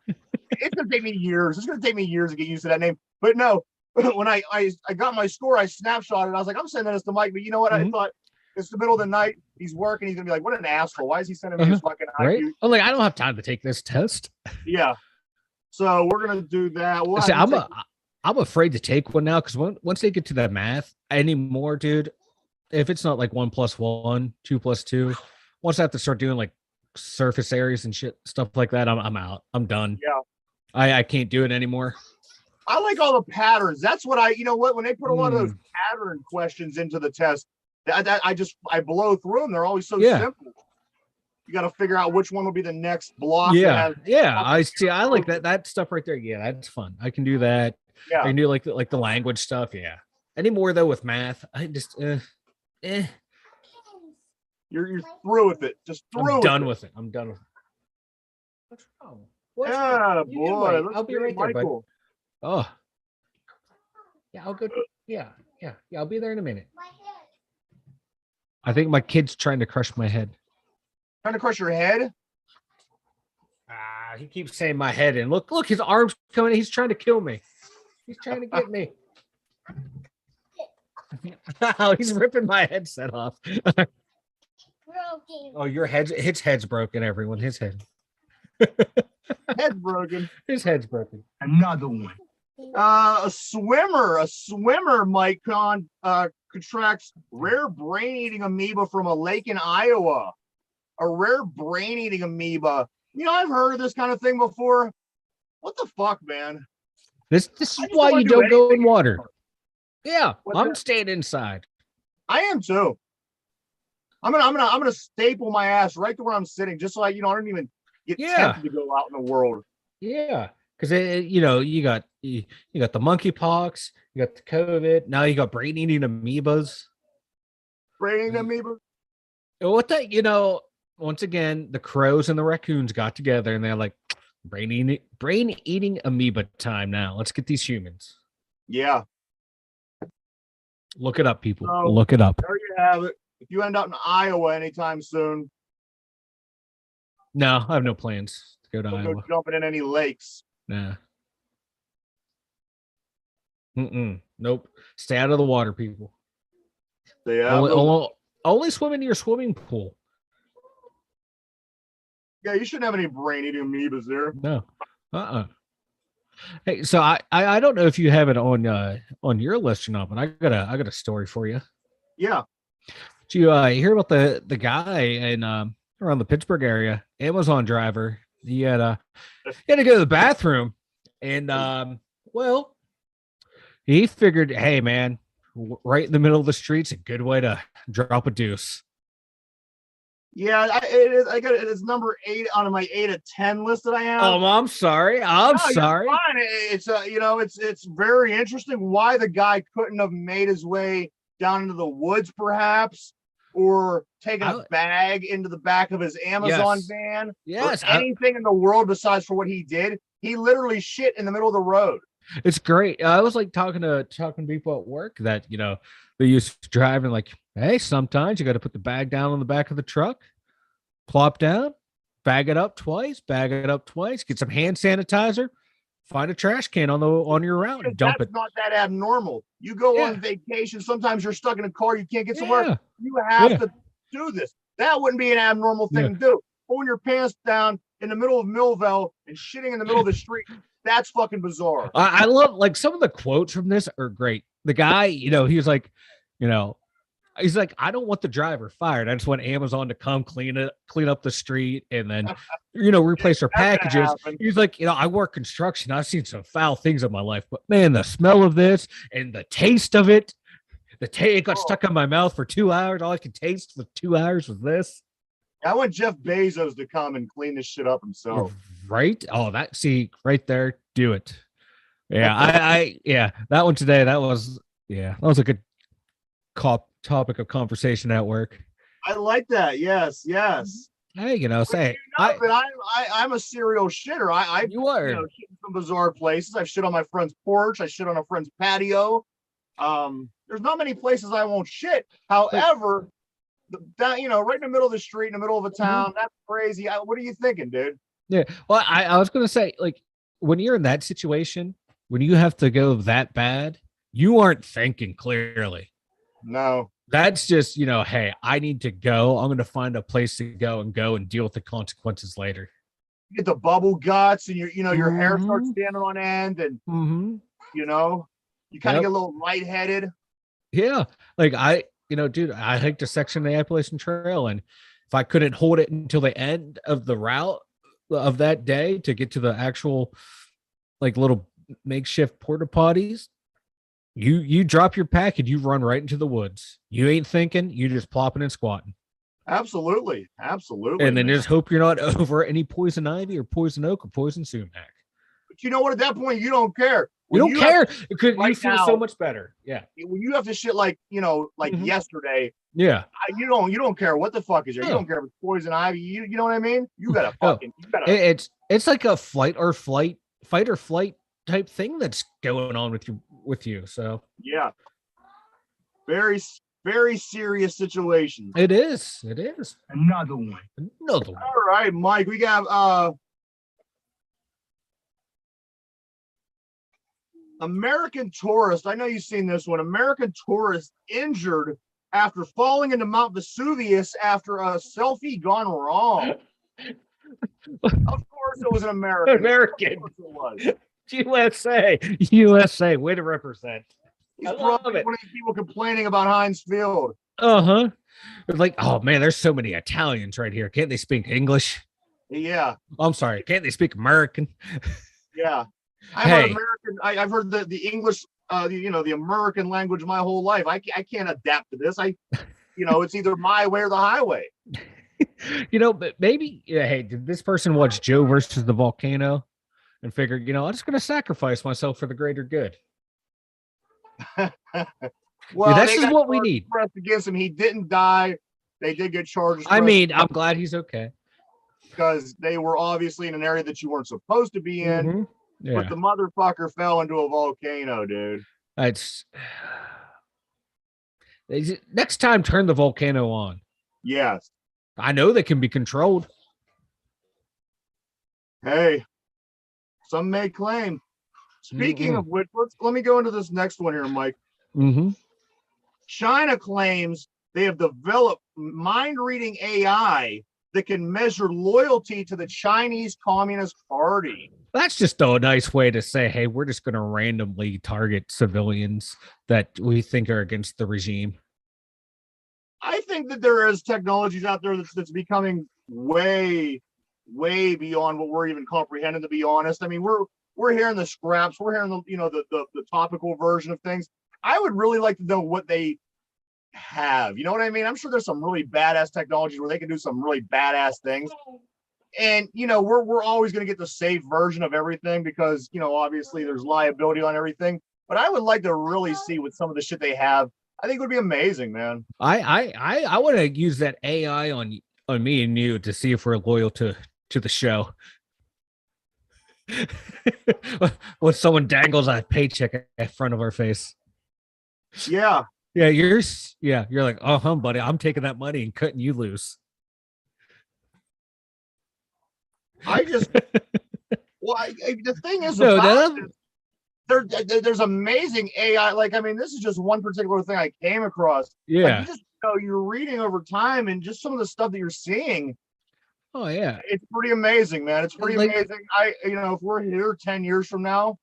It's gonna take me years. It's gonna take me years to get used to that name. But no, when I got my score, I snapshotted. I was like, I'm sending this to Mike. But you know what? I thought it's the middle of the night. He's working. He's gonna be like, what an asshole. Why is he sending me his fucking IQ? Right? I'm like, I don't have time to take this test. Yeah. So we're gonna do that. I'm afraid to take one now because once they get to that math anymore, dude, if it's not like 1 + 1, 2 + 2, once I have to start doing like surface areas and shit, stuff like that, I'm out. I'm done. Yeah. I can't do it anymore. I like all the patterns. That's what when they put a lot of those pattern questions into the test, I blow through them. They're always so simple. You got to figure out which one will be the next block. Yeah. I see. I like that stuff right there. Yeah, that's fun. I can do that. Yeah. I can do like the language stuff. Yeah. Any more though with math? I just You're through with it. Just through. I'm done with it. I'm done with it. What's wrong? Yeah, boy. I'll be right there, bud. Oh. Yeah, I'll go. Yeah. I'll be there in a minute. I think my kid's trying to crush my head. Trying to crush your head? He keeps saying my head, and look, his arms coming. He's trying to kill me. He's trying to get me. He's ripping my headset off. Broken. Oh, his head's broken, everyone. His head. Head's broken. His head's broken. Another one. A swimmer, Mike contracts rare brain-eating amoeba from a lake in Iowa. A rare brain-eating amoeba. You know, I've heard of this kind of thing before. What the fuck, man? This is why you don't go in water. Yeah, I'm staying inside. I am too. I'm gonna staple my ass right to where I'm sitting, just so I don't even get tempted to go out in the world. Yeah, because you got the monkeypox, you got the COVID, now you got brain-eating amoebas. Brain-eating amoeba. What once again, the crows and the raccoons got together and they're like, brain-eating amoeba time now. Let's get these humans. Yeah. Look it up, people. Look it up. There you have it. If you end up in Iowa anytime soon. No, I have no plans to go to Iowa. Go jumping in any lakes. Nah. Nope. Stay out of the water, people. Only swim in your swimming pool. Yeah, you shouldn't have any brain-eating amoebas there. No. Hey, so I don't know if you have it on your list or not, but I got a story for you. Yeah. Did you hear about the guy in around the Pittsburgh area, Amazon driver? He had to go to the bathroom, and he figured, hey man, right in the middle of the street's a good way to drop a deuce. Yeah, it's number 8 on my 8 of 10 list that I have. Oh, I'm sorry. I'm sorry. It's it's very interesting why the guy couldn't have made his way down into the woods, perhaps, or taken a bag into the back of his Amazon van. Yes, or anything in the world besides for what he did. He literally shit in the middle of the road. It's great. I was like talking to people at work that they used to drive and like, hey, sometimes you got to put the bag down on the back of the truck, plop down, bag it up twice, get some hand sanitizer, find a trash can on your route and dump it. That's not that abnormal. You go on vacation. Sometimes you're stuck in a car. You can't get somewhere. You have to do this. That wouldn't be an abnormal thing to do. Pulling your pants down in the middle of Millville and shitting in the middle of the street. That's fucking bizarre. I love, like, some of the quotes from this are great. The guy, he was like, he's like, I don't want the driver fired. I just want Amazon to come clean up the street and then replace our That's gonna packages. happen. He's like, I work construction. I've seen some foul things in my life, but man, the smell of this and the taste of it, it got stuck in my mouth for 2 hours. All I could taste for 2 hours was this. I want Jeff Bezos to come and clean this shit up himself. Right? Oh, right there. Do it. Yeah, that one today. That was a good topic of conversation at work. I like that. Yes. Hey, say I'm a serial shitter. You are. Shit in some bizarre places. I've shit on my friend's porch. I shit on a friend's patio. There's not many places I won't shit. However, right in the middle of the street, in the middle of a town, that's crazy. What are you thinking, dude? Yeah. Well, I was gonna say, like, when you're in that situation, when you have to go that bad, you aren't thinking clearly. No. That's just, hey, I need to go. I'm going to find a place to go and deal with the consequences later. You get the bubble guts and your hair starts standing on end and, you kind of get a little lightheaded. Yeah. Like dude, I hiked a section of the Appalachian Trail, and if I couldn't hold it until the end of the route of that day to get to the actual, like, little makeshift porta potties, you drop your pack and you run right into the woods. You ain't thinking, you just plopping and squatting. Absolutely. And then just hope you're not over any poison ivy or poison oak or poison sumac. But you know what? At that point, you don't care. You don't care because you feel so much better. Yeah. When you have to shit like yesterday. Yeah. You don't care what the fuck is there. You don't care if it's poison ivy. You know what I mean? You gotta fucking. It's like a fight or flight type thing that's going on with you. So yeah, very, very serious situation. It is. Another one. All right, Mike, we got American tourist. I know you've seen this one. American tourist injured after falling into Mount Vesuvius after a selfie gone wrong. Of course it was an American. Of course it was. USA, way to represent. He's probably one of these people complaining about Heinz Field. It's like, oh man, there's so many Italians right here. Can't they speak English? Yeah. I'm sorry. Can't they speak American? Yeah. American. I've heard the English, the American language my whole life. I can't adapt to this. It's either my way or the highway. But maybe, hey, did this person watch Joe versus the volcano and figure, I'm just going to sacrifice myself for the greater good? Well, this is what we need. Pressed against him. He didn't die. They did get charges. I mean, I'm glad he's okay. Because they were obviously in an area that you weren't supposed to be in. Yeah. But the motherfucker fell into a volcano, dude. Next time, turn the volcano on. Yes. I know they can be controlled. Hey, some may claim. Speaking of which, let me go into this next one here, Mike. China claims they have developed mind-reading AI that can measure loyalty to the Chinese Communist Party. That's just a nice way to say, hey, we're just going to randomly target civilians that we think are against the regime. I think that there is technologies out there that's becoming way, way beyond what we're even comprehending, to be honest. I mean, we're hearing the scraps, we're hearing the topical version of things. I would really like to know what they have. You know what I mean? I'm sure there's some really badass technologies where they can do some really badass things. And we're always going to get the safe version of everything because obviously there's liability on everything. But I would like to really see what some of the shit they have. I think it would be amazing, man. I want to use that AI on me and you to see if we're loyal to the show. When someone dangles a paycheck in front of our face. Yeah. Yeah, you're like, oh, buddy, I'm taking that money and cutting you loose. The thing is, there's amazing AI. Like, I mean, this is just one particular thing I came across. Yeah. Like, you're reading over time and just some of the stuff that you're seeing. Oh yeah. It's pretty amazing, man. It's pretty amazing. If we're here 10 years from now,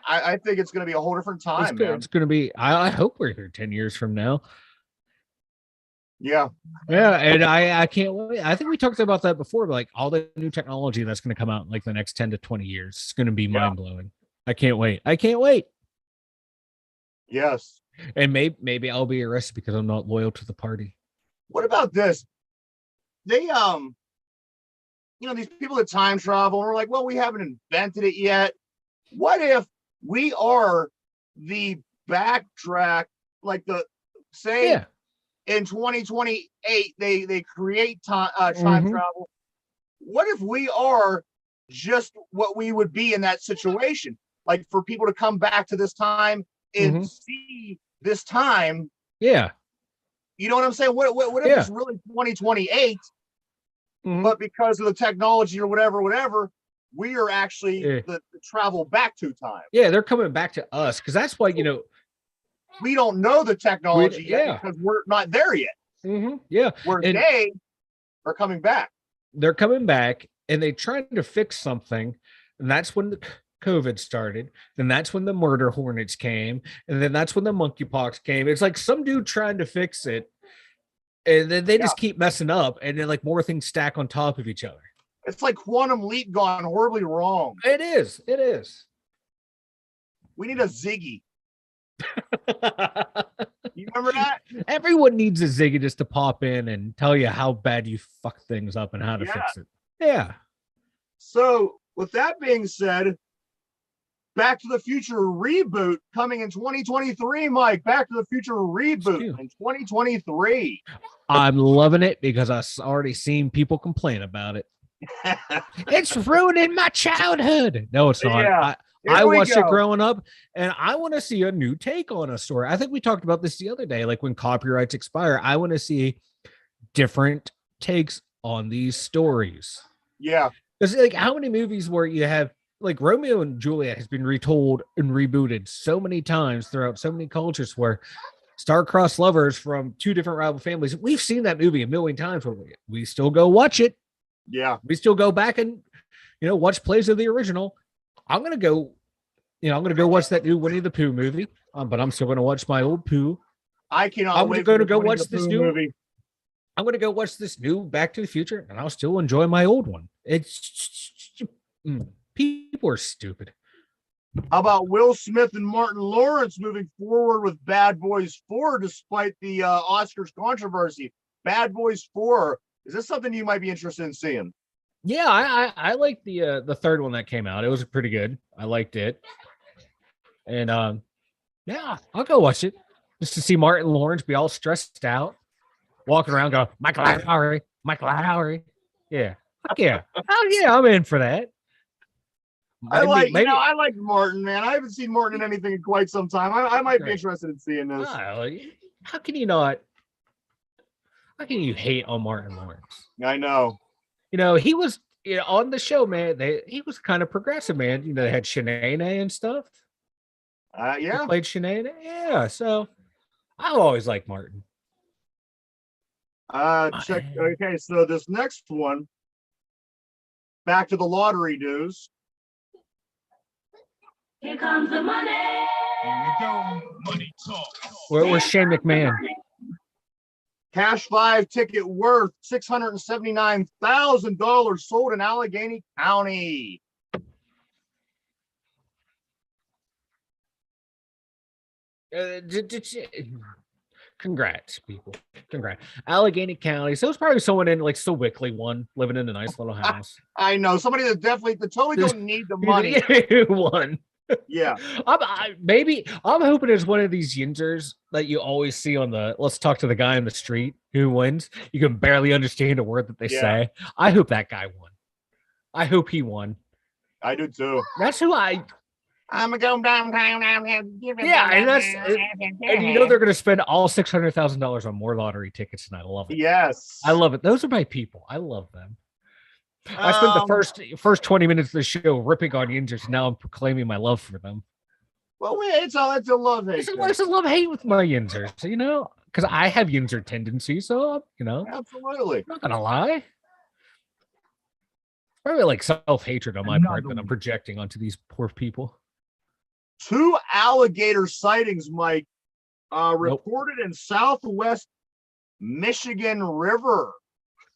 I think it's going to be a whole different time, man. It's going to be, I hope we're here 10 years from now. Yeah. Yeah, and I can't wait. I think we talked about that before, but like all the new technology that's going to come out in like the next 10 to 20 years. It's going to be mind blowing. I can't wait. I can't wait. Yes. And maybe I'll be arrested because I'm not loyal to the party. What about this? They these people that time travel, and we're like, well, we haven't invented it yet. What if we are the backtrack, like the say in 2028 they create time travel. What if we are just what we would be in that situation? Like for people to come back to this time and see this time. Yeah. You know what I'm saying? What if it's really 2028? But because of the technology or whatever, we are actually the travel back to time. Yeah, they're coming back to us because that's why, we don't know the technology yet because we're not there yet. Yeah. Where they are coming back. They're coming back and they're trying to fix something. And that's when the COVID started. Then that's when the murder hornets came. And then that's when the monkeypox came. It's like some dude trying to fix it. And then they just keep messing up, and then like more things stack on top of each other. It's like Quantum Leap gone horribly wrong. It is. It is. We need a Ziggy. You remember that? Everyone needs a Ziggy just to pop in and tell you how bad you fuck things up and how to fix it. Yeah. So with that being said, Back to the Future reboot coming in 2023, Mike. Back to the Future reboot in 2023. I'm loving it because I've already seen people complain about it. It's ruining my childhood. No, it's not. Yeah, I watched it growing up, and I want to see a new take on a story. I think we talked about this the other day. Like when copyrights expire, I want to see different takes on these stories. Yeah. Because like how many movies where you have like Romeo and Juliet has been retold and rebooted so many times throughout so many cultures where star-crossed lovers from two different rival families. We've seen that movie a million times, but we still go watch it. Yeah. We still go back and, watch plays of the original. I'm going to go watch that new Winnie the Pooh movie, but I'm still going to watch my old Pooh. I cannot I'm wait going to for go Winnie watch the this Pooh new movie. I'm going to go watch this new Back to the Future, and I'll still enjoy my old one. People are stupid. How about Will Smith and Martin Lawrence moving forward with Bad Boys 4 despite the Oscars controversy? Bad Boys 4. Is this something you might be interested in seeing? Yeah, I like the third one that came out. It was pretty good. I liked it. And yeah, I'll go watch it just to see Martin Lawrence be all stressed out, walking around going, Michael Lowry. Yeah. Fuck yeah. Oh yeah, I'm in for that. I like Martin, man. I haven't seen Martin in anything in quite some time. I might be interested in seeing this. How can you not? How can you hate on Martin Lawrence? I know. He was on the show, man. He was kind of progressive, man. They had Shanae and stuff. Yeah. He played Shanae. Yeah. So I've always liked Martin. Check. Okay, so this next one, back to the lottery news. Here comes the money. Here we go. Money talk. Where's Shane McMahon? Cash 5 ticket worth $679,000 sold in Allegheny County. Congrats, people. Congrats. Allegheny County. So it's probably someone in like Sewickley one living in a nice little house. I know. Somebody that totally don't need the money. One. Yeah. I'm hoping it's one of these Yinzers that you always see on the Let's Talk to the Guy in the Street who wins. You can barely understand a word that they say. I hope that guy won. I hope he won. I do too. That's who I'm gonna go downtown. Yeah, and they're gonna spend all $600,000 on more lottery tickets, and I love it. Yes. I love it. Those are my people. I love them. I spent the first 20 minutes of the show ripping on Yinzers. Now I'm proclaiming my love for them. Well, it's a love hate. It's a love hate with my Yinzers, because I have Yinzer tendencies. So absolutely. I'm not gonna lie. Probably like self-hatred on my part that I'm projecting onto these poor people. 2 alligator sightings, Mike, reported in southwest Michigan River.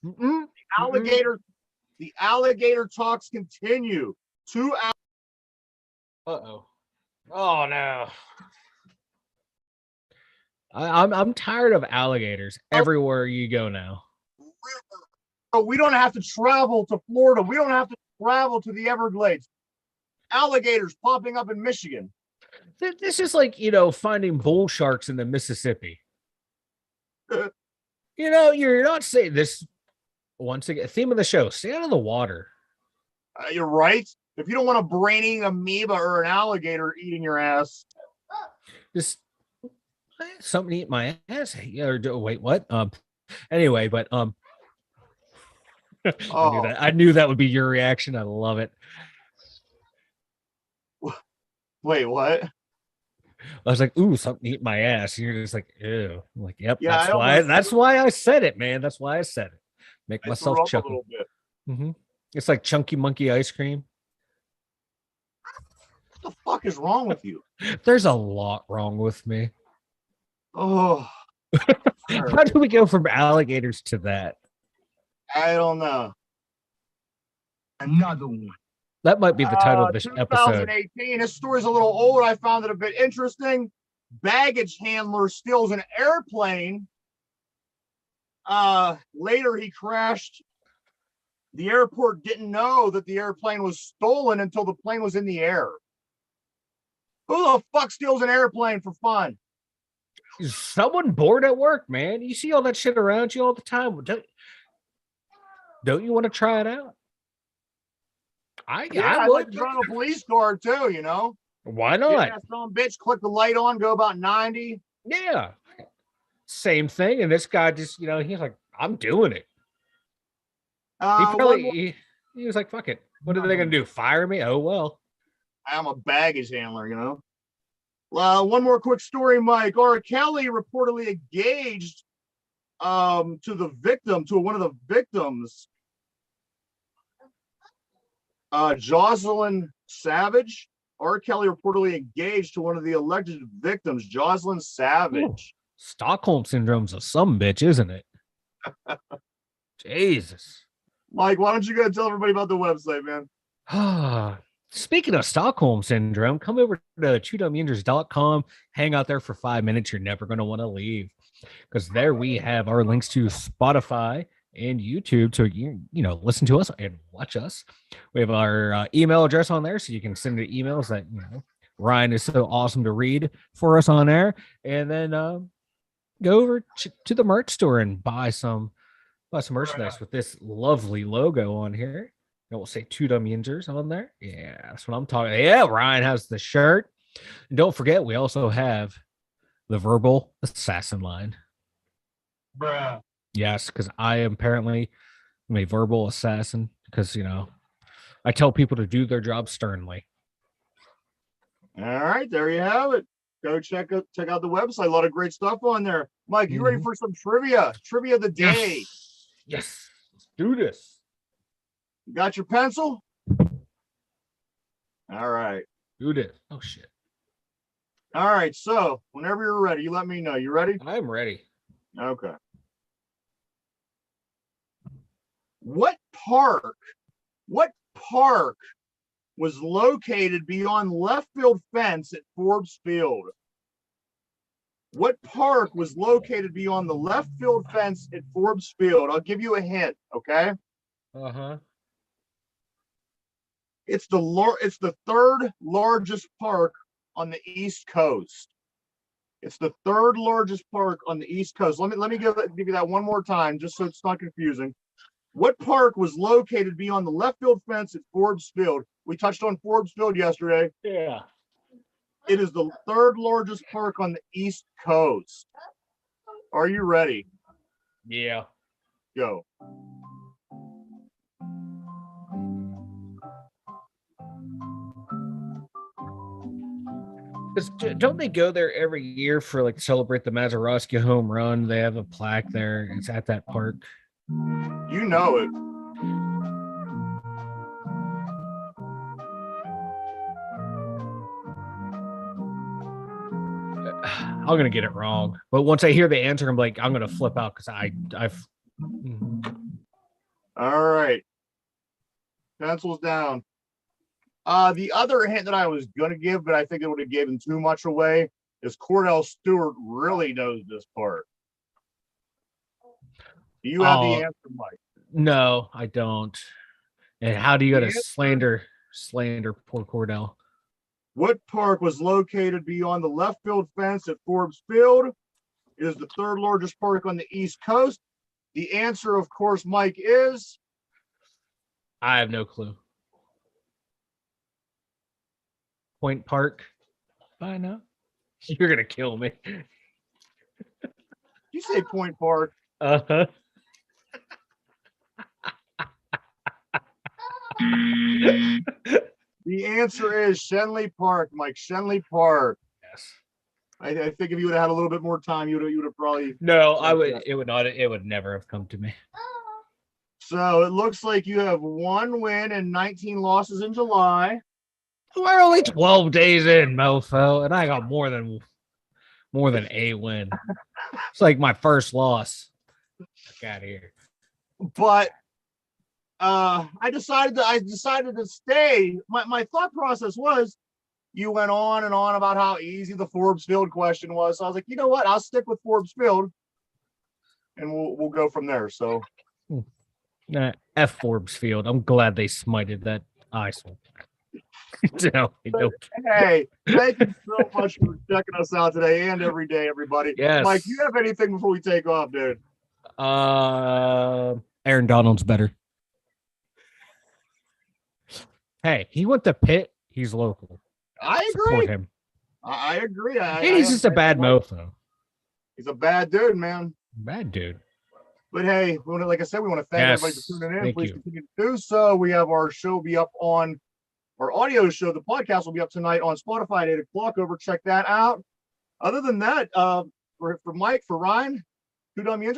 The alligator talks continue. 2 hours. Uh-oh. Oh no. I'm tired of alligators everywhere you go now. So we don't have to travel to Florida. We don't have to travel to the Everglades. Alligators popping up in Michigan. This is like, finding bull sharks in the Mississippi. You're not saying this. Once again, theme of the show: stay out of the water. You're right. If you don't want a brainy amoeba or an alligator eating your ass, just something to eat my ass. Wait, what? Anyway, but I knew that would be your reaction. I love it. Wait, what? I was like, ooh, something to eat my ass. And you're just like, ew. I'm like, yep, yeah, that's why I said it, man. That's why I said it. Make myself chuckle. A little bit. Mm-hmm. It's like chunky monkey ice cream. What the fuck is wrong with you? There's a lot wrong with me. Oh. How do we go from alligators to that? I don't know. Another one. That might be the title of this 2018. episode. This story's a little old. I found it a bit interesting. Baggage handler steals an airplane. Later, he crashed. The airport didn't know that the airplane was stolen until the plane was in the air. Who the fuck steals an airplane for fun? Someone bored at work, man. You see all that shit around you all the time. Don't you want to try it out? I I'd would. like to drive a police car too, Why not? That some bitch, click the light on, go about 90. Yeah. Same thing. And this guy just, he's like, I'm doing it. He was like, fuck it. What are they going to do? Fire me? Oh, well. I'm a baggage handler, One more quick story, Mike. R. Kelly reportedly engaged to one of the victims, Jocelyn Savage. R. Kelly reportedly engaged to one of the alleged victims, Jocelyn Savage. Ooh, Stockholm syndrome's a some bitch, isn't it? Jesus. Mike, why don't you go tell everybody about the website, man? Speaking of Stockholm syndrome, come over to twodumbyinjers.com, hang out there for 5 minutes. You're never going to want to leave, because there we have our links to Spotify and YouTube to listen to us and watch us. We have our email address on there, so you can send the emails that Ryan is so awesome to read for us on there, and then go over to the merch store and buy some merchandise with this lovely logo on here. And we'll say Two Dumb Yinzers on there. Yeah, that's what I'm talking about. Yeah, Ryan has the shirt. And don't forget, we also have the verbal assassin line. Bruh. Yes, because I am apparently a verbal assassin, because, I tell people to do their job sternly. All right, there you have it. Go check out the website. A lot of great stuff on there. Mike, you ready for some trivia? Trivia of the day. Yes. Let's do this. You got your pencil? All right. Do this. Oh, shit. All right. So whenever you're ready, you let me know. You ready? I'm ready. Okay. What park was located beyond left field fence at Forbes Field? What park was located beyond the left field fence at Forbes Field? I'll give you a hint, okay? Uh-huh. It's the third largest park on the East Coast. It's the third largest park on the East Coast. Let me give you that one more time, just so it's not confusing. What park was located beyond the left field fence at Forbes Field? We touched on Forbes Field yesterday. Yeah. It is the third largest park on the East Coast. Are you ready? Yeah. Go. Don't they go there every year for celebrate the Mazeroski home run? They have a plaque there. It's at that park. You know it. I'm gonna get it wrong. But once I hear the answer, I'm like, I'm gonna flip out because I've. All right. Pencils down. The other hint that I was going to give, but I think it would have given too much away, is Cordell Stewart really knows this part. Do you have the answer, Mike? No, I don't. And how do you gotta slander poor Cordell? What park was located beyond the left field fence at Forbes Field? It is the third largest park on the East Coast. The answer, of course, Mike, is... I have no clue. Point Park. I know. You're gonna kill me. You say Point Park. Uh-huh. The answer is Shenley Park, Mike. Shenley Park. Yes. I think if you would have had a little bit more time, you would have probably... No, I would. It would not. It would never have come to me. So it looks like you have 1 win and 19 losses in July. We're only 12 days in, mofo, and I got more than a win. It's like my first loss. Get out of here. But I decided to stay. My thought process was, you went on and on about how easy the Forbes Field question was. So I was like, you know what? I'll stick with Forbes Field, and we'll go from there. So, F Forbes Field. I'm glad they smited that eyesore. No. Hey, thank you so much for checking us out today and every day, everybody. Yes. Mike, do you have anything before we take off, dude? Aaron Donald's better. Hey, he went to Pitt. He's local. I agree. Support him. I agree. He's just a bad mofo. He's a bad dude, man. Bad dude. But hey, like I said, we want to thank everybody for tuning in. Thank Please you. continue to do so. We have our show be up on our audio show. The podcast will be up tonight on Spotify at 8 o'clock. Over, check that out. Other than that, for Mike, for Ryan, 2 Dumb Yinzers.